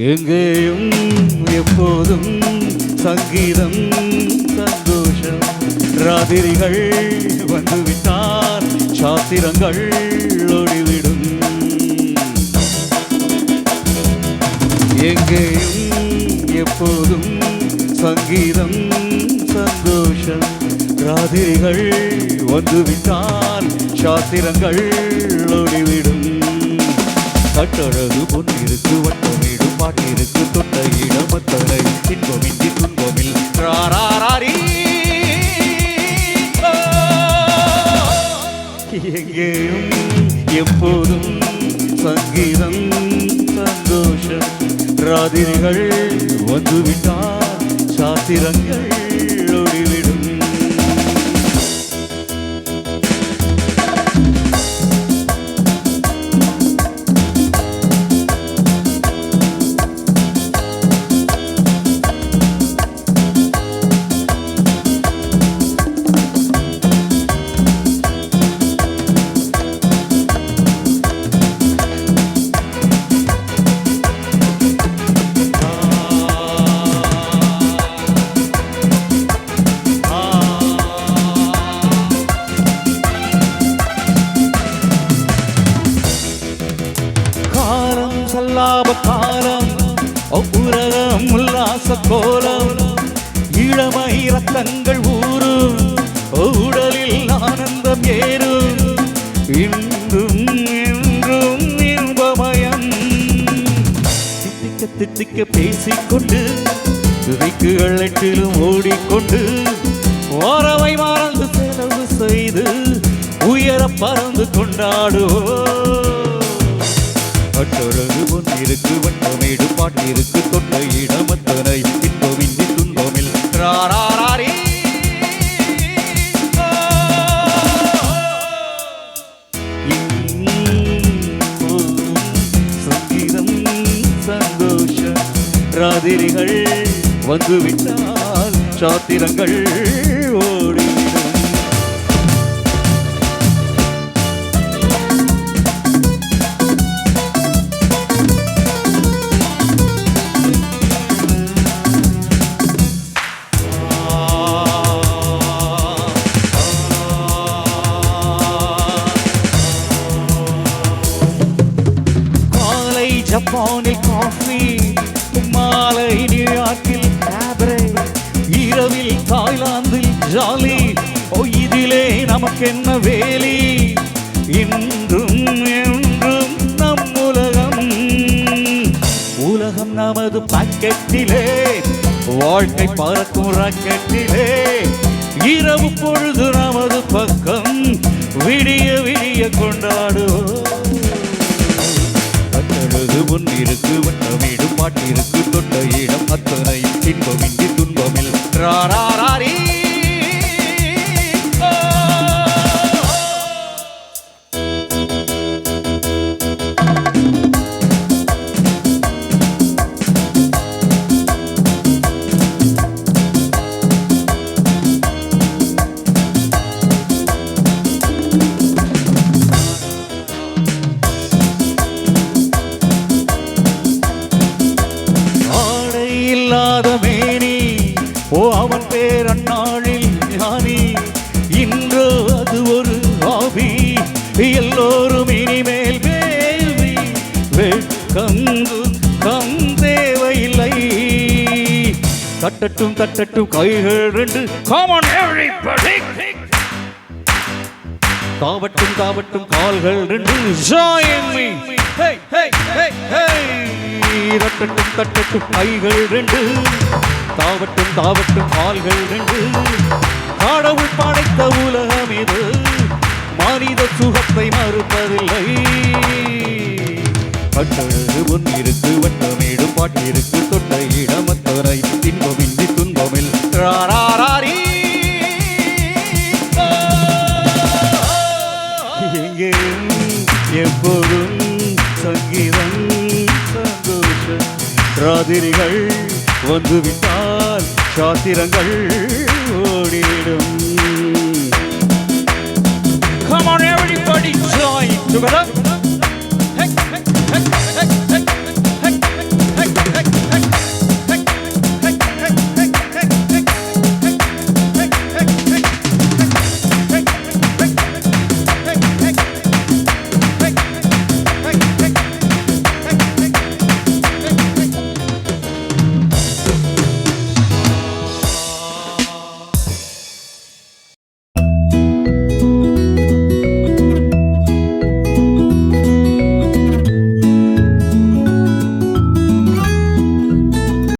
எங்கேயும் எப்போதும் சங்கீதம் சந்தோஷம் ராத்திரிகள் வந்துவிட்டால் சாத்திரங்கள் ஓடிவிடும் எங்கேயும் எப்போதும் சங்கீதம் சந்தோஷம் ராத்திரிகள் வந்துவிட்டால் சாத்திரங்கள் ஓடிவிடும் கட்டழகு பொன்னிருக்கு வட்டமிடு பாட்டிருக்கு தொட்ட இடமத்தனை இன்பமின்றி துன்பமில் ராராரி எங்கேயும் எப்போதும் சங்கீதம் சந்தோஷம் ராத்திரிகள் வந்துவிட்டால் சாத்திரங்கள் ஓடிவிடும் காலம் உலகம் உல்லாச கோலம் இளமை ரத்தங்கள் ஊரும் உடலில் ஆனந்தம் ஏறும் இன்றும் என்றும் இன்பமயம் தித்திக்க தித்திக்க பேசிக்கொண்டு விதைக்குகள் எட்டிலும் ஓடிக்கொண்டு ஓரவை மறந்து செலவு செய்து உயர பறந்து கொண்டாடுவோம் கட்டழகு பொன்னிருக்கு வட்டமேடு பாட்டிருக்கு தொட்ட இடமத்தனை இன்பமின்றி துன்பமில் ராராரி சங்கீதம் சந்தோஷம் ராத்திரிகள் வந்துவிட்டால் சாத்திரங்கள் ஓடி ஜப்பானில் காஃபி மாலை நியூயார்க்கில் கேபரே இரவில் தாய்லாந்தில் ஜாலி இதிலே நமக்கென்ன வேலி இன்றும் என்றும் நம் உலகம் உலகம் நமது பாக்கெட்டிலே வாழ்க்கை பறக்கும் ராக்கெட்டிலே இரவு பொழுது நமது பக்கம் விடிய விடிய கொண்டாடுவோம் பொன்னிருக்கு வட்டமேடு பாட்டிருக்கு தொட்ட இடம் அத்தனை இன்பமின்றி துன்பமில் ராராரி அவன் பேர் அந்நாளில் ஞானி இன்று அது ஒரு ஆவி எல்லோரும் இனிமேல் வேள்வி வெட்கம் தேவையில்லை தட்டட்டும் தட்டட்டும் கைகள் ரெண்டு காமன் எவரிபடி காவட்டும் காவட்டும் கால்கள் ரெண்டு join me hey hey hey hey தட்டட்டும் தட்டட்டும் கைகள் ரெண்டு, தாவட்டும் தாவட்டும் கால்கள் ரெண்டு. கடவுள் படைத்த உலகம் இது, மனித சுகத்தை மறுப்பதில்லை. பட்டழகு ஒன்றிருக்கு, வட்டமேடு பாட்டிருக்கு, தொட்ட இடமத்தனை இன்பமின்றி துன்பமில். எங்கேயும் எப்போதும் சங்கீதம் சந்தோஷம். ராத்திரிகள் வந்துவிட்டால் சாத்திரங்கள் ஓடிடும். Come on everybody, join together.